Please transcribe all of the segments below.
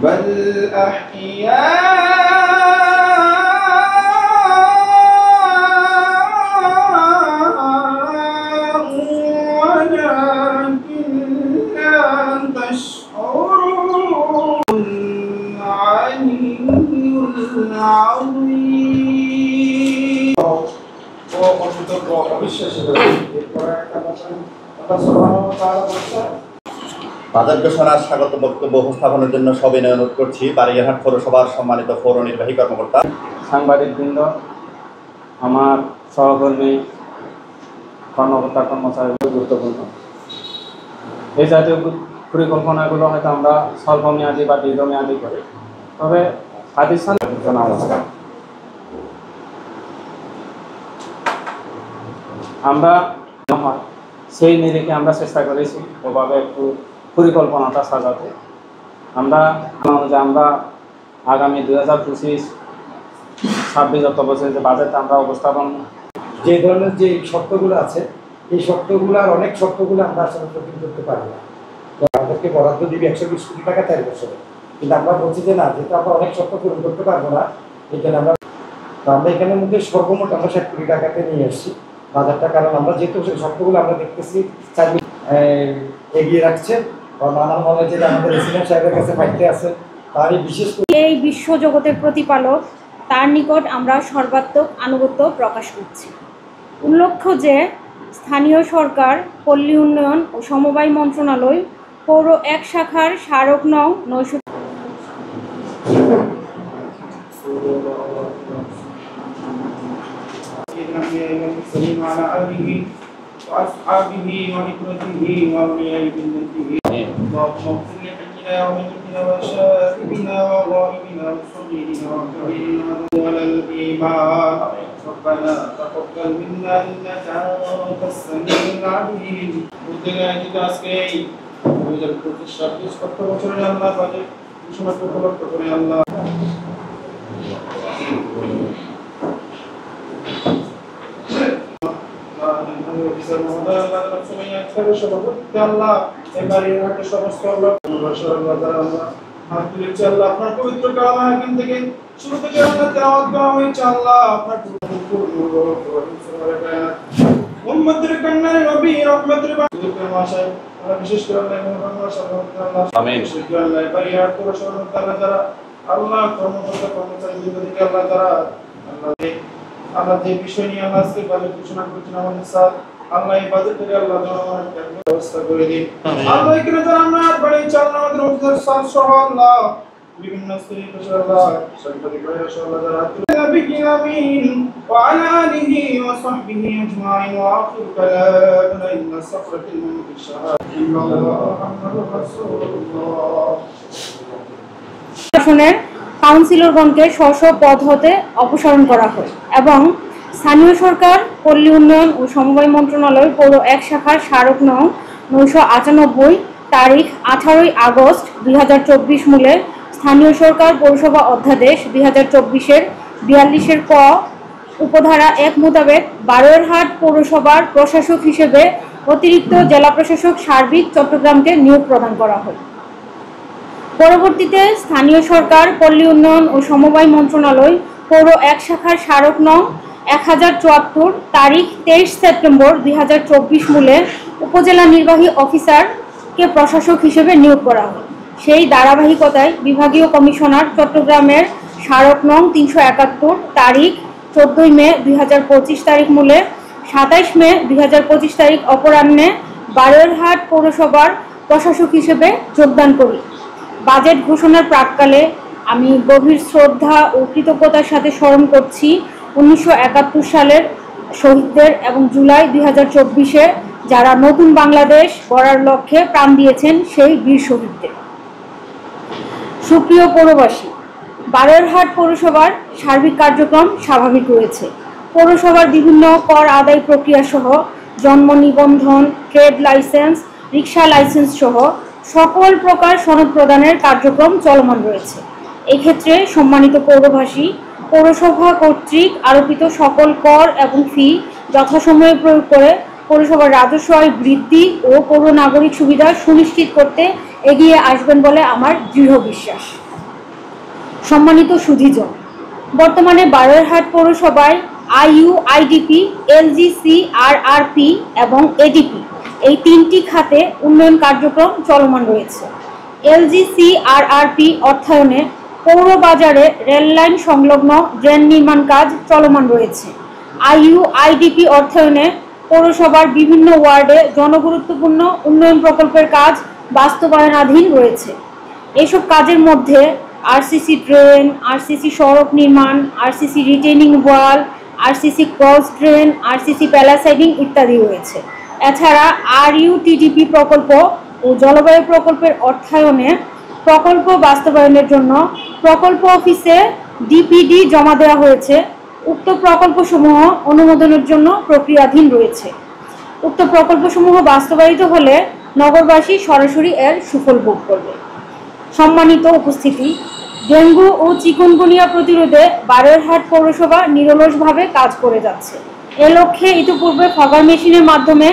بل أحياء ولكن لا تشعرون العلي العظيم budget ঘোষণার স্বাগত বক্তব্য উপস্থাপনের জন্য সবিনয় অনুরোধ করছি বারইয়ারহাট পৌরসভার সম্মানিত পৌর নির্বাহী কর্মকর্তা, সাংবাদিকবৃন্দ, আমার সহকর্মী, কর্মকর্তা কর্মচারী। গুরুত্বপূর্ণ এই জাতীয় পরিকল্পনাগুলো হয়তো আমরা স্বল্পমেয়াদী বা দীর্ঘমেয়াদী করি, তবে হাদিস আমরা সেই নিরিখে আমরা চেষ্টা করেছি ওভাবে একটু পরিকল্পনাটা সাজাতে। আমরা আগামী 2025-26 অর্থবছরের যে বাজেট আমরা উপস্থাপন, যে ধরনের যে শর্তগুলো আছে এই শর্তগুলোর অনেক শর্তগুলো আমরা আসলে পূরণ করতে পারি না। আমাদেরকে বরাদ্দ দিবি 120 কোটি টাকা 4 বছরে, কিন্তু আমরা বলছি যে না, যেহেতু আমরা অনেক শর্ত পূরণ করতে পারবো না, এখানে আমরা এখানের মধ্যে সর্বমোট আমরা 60 কোটি টাকাতে নিয়ে এসেছি বাজারটা। কারণ আমরা যেহেতু শর্তগুলো আমরা দেখতেছি এগিয়ে রাখছে, আমার মনে হয় যে আমাদের রেসিডেন্ট সাহেবের কাছে ফাইতে আছে, তারই বিশেষ এই বিশ্বজগতের প্রতিপালক, তার নিকট আমরা সর্বাত্মক আনুগত্য প্রকাশ করছি। উল্লেখ্য যে স্থানীয় সরকার, পল্লী উন্নয়ন ও সমবায় মন্ত্রণালয় পৌর 1 শাখার স্মারক নং 900 وعلى آله وأصحابه وإخوته وأولياء بنته اللهم اغفر لحينا وميتنا وشاهدنا وغائبنا وصغيرنا وكبيرنا ولا الإيمان ربنا تقبل منا إنك أنت السميع العليم وادنا كتاسكي وجل كل الشر يسقط وشرنا الله فاجئ وشمت وقلت وقل الله আপনার পবিত্র কালাম হাকিম থেকে শুরু থেকে আমরা তেলাওয়াত করা হয়েছে। আল্লাহ আপনার উম্মতের কন্যার নবী রহমতের মাশায় আমরা বিশেষ করে আল্লাহ মুহাম্মদ সাল্লাল্লাহু আলাইহি ওয়াসাল্লাম আমিন শুকর আল্লাহ বারিয়াত পৌরসভার তারা আল্লাহ কর্মকর্তা কর্মচারী দিকে আল্লাহ তারা আল্লাহ যে বিষয় নিয়ে আল্লাহ আজকে বাজেট ঘোষণা করছেন আমাদের স্যার, আল্লাহ এই বাজেট থেকে আল্লাহ জনগণের ব্যবস্থা করে দিন। আল্লাহ এখানে যারা আমরা বাড়ি চালানো আমাদের অফিসার স্যার সহ আল্লাহ বিভিন্ন স্তরের পেশার আল্লাহ সাংবাদিক ভাইরা সহ আল্লাহ যারা নবী আমিন ওয়া আলা আলিহি ওয়া সাহবিহি আজমাইন ওয়া আখির কালামনা ইন্না সাফরাতিল মুমিনিন শাহাদাতুল্লাহ মুহাম্মাদুর রাসূলুল্লাহ। শাসনের কাউন্সিলরগণকে স্ব পদ হতে অপসারণ করা হয় এবং স্থানীয় সরকার, পল্লী উন্নয়ন ও সমবায় মন্ত্রণালয় পৌর 1 শাখার স্মারক নং 998 তারিখ 18 আগস্ট 2024 মূলে স্থানীয় সরকার পৌরসভা অধ্যাদেশ 2024-এর 42-এর ক উপধারা 1 মোতাবেক বারইয়ারহাট পৌরসভার প্রশাসক হিসেবে অতিরিক্ত জেলা প্রশাসক সার্বিক চট্টগ্রামকে নিয়োগ প্রদান করা হয়। পরবর্তীতে স্থানীয় সরকার, পল্লী উন্নয়ন ও সমবায় মন্ত্রণালয় পৌর 1 শাখার স্মারক নং 1074 তারিখ 23 সেপ্টেম্বর 2024 মূলে উপজেলা নির্বাহী অফিসারকে প্রশাসক হিসেবে নিয়োগ করা হয়। সেই ধারাবাহিকতায় বিভাগীয় কমিশনার চট্টগ্রামের স্মারক নং 371 তারিখ 14 মে 2025 তারিখ মূলে 27 মে 2025 তারিখ অপরাহ্নে বারইয়ারহাট পৌরসভার প্রশাসক হিসেবে যোগদান করি। বাজেট ঘোষণার প্রাক্কালে আমি গভীর শ্রদ্ধা ও কৃতজ্ঞতার সাথে স্মরণ করছি 1971 সালের শহীদদের এবং জুলাই 2024-এ যারা নতুন বাংলাদেশ গড়ার লক্ষ্যে প্রাণ দিয়েছেন সেই বীর শহীদদের। সুপ্রিয় পৌরবাসী, বারৈরহাট পৌরসভার সার্বিক কার্যক্রম স্বাভাবিক রয়েছে। পৌরসভার বিভিন্ন কর আদায় প্রক্রিয়া সহ জন্ম নিবন্ধন, ট্রেড লাইসেন্স, রিক্সা লাইসেন্স সহ সকল প্রকার সনদ প্রদানের কার্যক্রম চলমান রয়েছে। এক্ষেত্রে সম্মানিত পৌরবাসী, পৌরসভা কর্তৃক আরোপিত সকল কর এবং ফি যথাসময়ে প্রয়োগ করে পৌরসভার রাজস্ব আয় বৃদ্ধি ও পৌর নাগরিক সুবিধা সুনিশ্চিত করতে এগিয়ে আসবেন বলে আমার দৃঢ় বিশ্বাস। সম্মানিত সুধীজন, বর্তমানে বারৈরহাট পৌরসভায় আইইউ, আইডিপি, এলজিসি, আরআরপি এবং এডিপি এই তিনটি খাতে উন্নয়ন কার্যক্রম চলমান রয়েছে। এলজিসি আরআরপি অর্থায়নে পৌর বাজারে রেললাইন সংলগ্ন ড্রেন নির্মাণ কাজ চলমান রয়েছে। আইইউ, আইডিপি অর্থায়নে পৌরসভার বিভিন্ন ওয়ার্ডে জনগুরুত্বপূর্ণ উন্নয়ন প্রকল্পের কাজ বাস্তবায়নাধীন রয়েছে। এইসব কাজের মধ্যে আরসিসি ড্রেন, আরসিসি সড়ক নির্মাণ, আরসিসি রিটেনিং ওয়াল, RCC cross drain, RCC palisading ইত্যাদি রয়েছে। এছাড়া আরইউটিডিপি প্রকল্প ও জলবায়ু প্রকল্পের অর্থায়নে প্রকল্প বাস্তবায়নের জন্য প্রকল্প অফিসে ডিপিডি জমা দেওয়া হয়েছে। উক্ত প্রকল্পসমূহ অনুমোদনের জন্য প্রক্রিয়াধীন রয়েছে। উক্ত প্রকল্পসমূহ বাস্তবায়িত হলে নগরবাসী সরাসরি এর সুফল ভোগ করবে। সম্মানিত উপস্থিতি, ডেঙ্গু ও চিকুনগুনিয়া প্রতিরোধে বারৈরহাট পৌরসভা নিরলসভাবে কাজ করে যাচ্ছে। এ লক্ষ্যে ইতিপূর্বে ফগার মেশিনের মাধ্যমে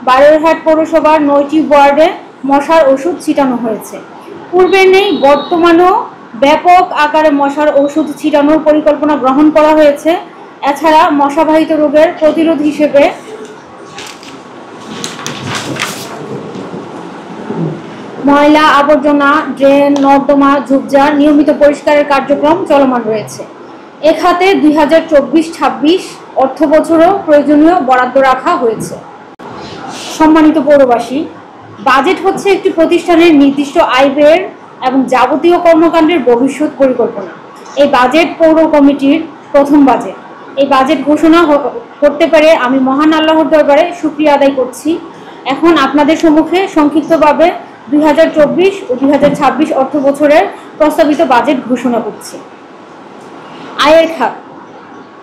বারৈরহাট পৌরসভার 9টি ওয়ার্ডে মশার ওষুধ ছিটানো হয়েছে। পূর্বে নেই, বর্তমানেও ব্যাপক আকারে মশার ওষুধ ছিটানোর পরিকল্পনা গ্রহণ করা হয়েছে। এছাড়া মশাবাহিত রোগের প্রতিরোধ হিসেবে ময়লা আবর্জনা, ড্রেন, নর্দমা, ঝোপঝাড় নিয়মিত পরিষ্কারের কার্যক্রম চলমান রয়েছে। এ খাতে 2024-26 অর্থ বছরও প্রয়োজনীয় বরাদ্দ রাখা হয়েছে। সম্মানিত পৌরবাসী, বাজেট হচ্ছে একটি প্রতিষ্ঠানের নির্দিষ্ট আয় ব্যয়ের এবং যাবতীয় কর্মকাণ্ডের ভবিষ্যৎ পরিকল্পনা। এই বাজেট পৌর কমিটির প্রথম বাজেট। এই বাজেট ঘোষণা করতে পারে আমি মহান আল্লাহর দরবারে শুকরিয়া আদায় করছি। এখন আপনাদের সম্মুখে সংক্ষিপ্তভাবে 2024 ও 2026 অর্থ বছরের প্রস্তাবিত বাজেট ঘোষণা করছি। আয়ের খাত,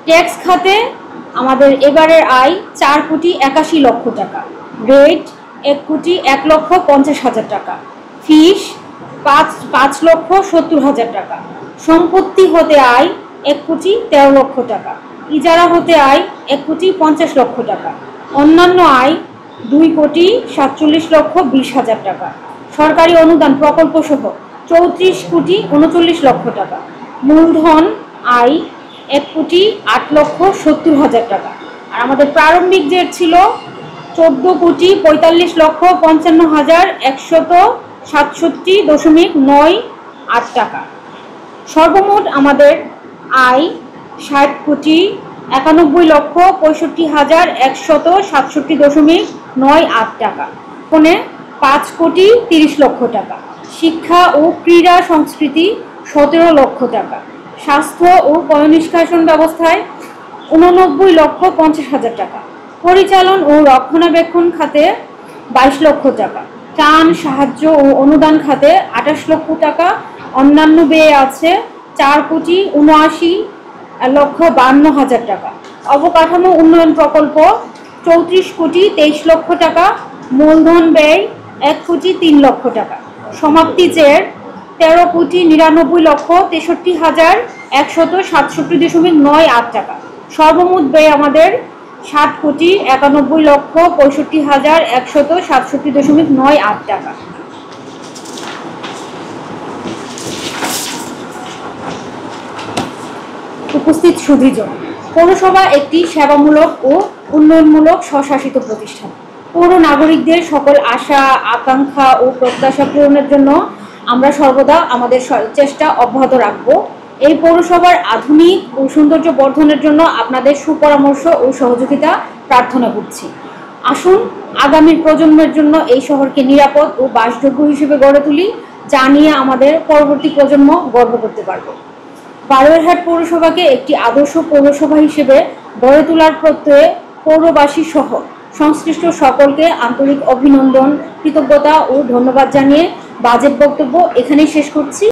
ট্যাক্স খাতে আমাদের এবারের আয় 4,81,00,000 টাকা, রেট 1,01,50,000 টাকা, ফিস 5,70,000 টাকা, সম্পত্তি হতে আয় 1,13,00,000 টাকা, ইজারা হতে আয় 1,50,00,000 টাকা, অন্যান্য আয় 2,47,20,000 টাকা, সরকারি অনুদান প্রকল্প সহ 34,39,00,000 টাকা, মূলধন আয় 1,08,70,000 টাকা। আর আমাদের প্রারম্ভিক জেট ছিল 14,45,167.98 টাকা। সর্বমোট আমাদের আয় 60,91,65,167.98 টাকা, ফোনে 5,30,00,000 টাকা, শিক্ষা ও ক্রীড়া সংস্কৃতি 17,00,000 টাকা, স্বাস্থ্য ও পয়ঃনিষ্কাশন ব্যবস্থায় 89,50,000 টাকা, পরিচালন ও রক্ষণাবেক্ষণ খাতে 22,00,000 টাকা, ত্রাণ সাহায্য ও অনুদান খাতে 28,00,000 টাকা, অন্যান্য ব্যয় আছে 4,79,52,000 টাকা, অবকাঠামো উন্নয়ন প্রকল্প 34,23,00,000 টাকা, মূলধন ব্যয় 1,03,00,000 টাকা, সমাপ্তি চের 13,93,63,167.98 টাকা। সর্বমোট ব্যয় আমাদের 7,91,65,167.98 টাকা। উপস্থিত সুধীজন, পৌরসভা একটি সেবামূলক ও উন্নয়নমূলক স্বশাসিত প্রতিষ্ঠান। পৌর নাগরিকদের সকল আশা, আকাঙ্ক্ষা ও প্রত্যাশা পূরণের জন্য আমরা সর্বদা আমাদের চেষ্টা অব্যাহত রাখব। এই পৌরসভার আধুনিক ও সৌন্দর্য বর্ধনের জন্য আপনাদের সুপরামর্শ ও সহযোগিতা প্রার্থনা করছি। আসুন আগামীর প্রজন্মের জন্য এই শহরকে নিরাপদ ও বাসযোগ্য হিসেবে গড়ে তুলি, যা নিয়ে আমাদের পরবর্তী প্রজন্ম গর্ব করতে পারবে। বারৈরহাট পৌরসভাকে একটি আদর্শ পৌরসভা হিসেবে গড়ে তোলার প্রত্যয়ে পৌরবাসী সহ সংশ্লিষ্ট সকলকে আন্তরিক অভিনন্দন, কৃতজ্ঞতা ও ধন্যবাদ জানিয়ে বাজেট বক্তব্য এখানেই শেষ করছি।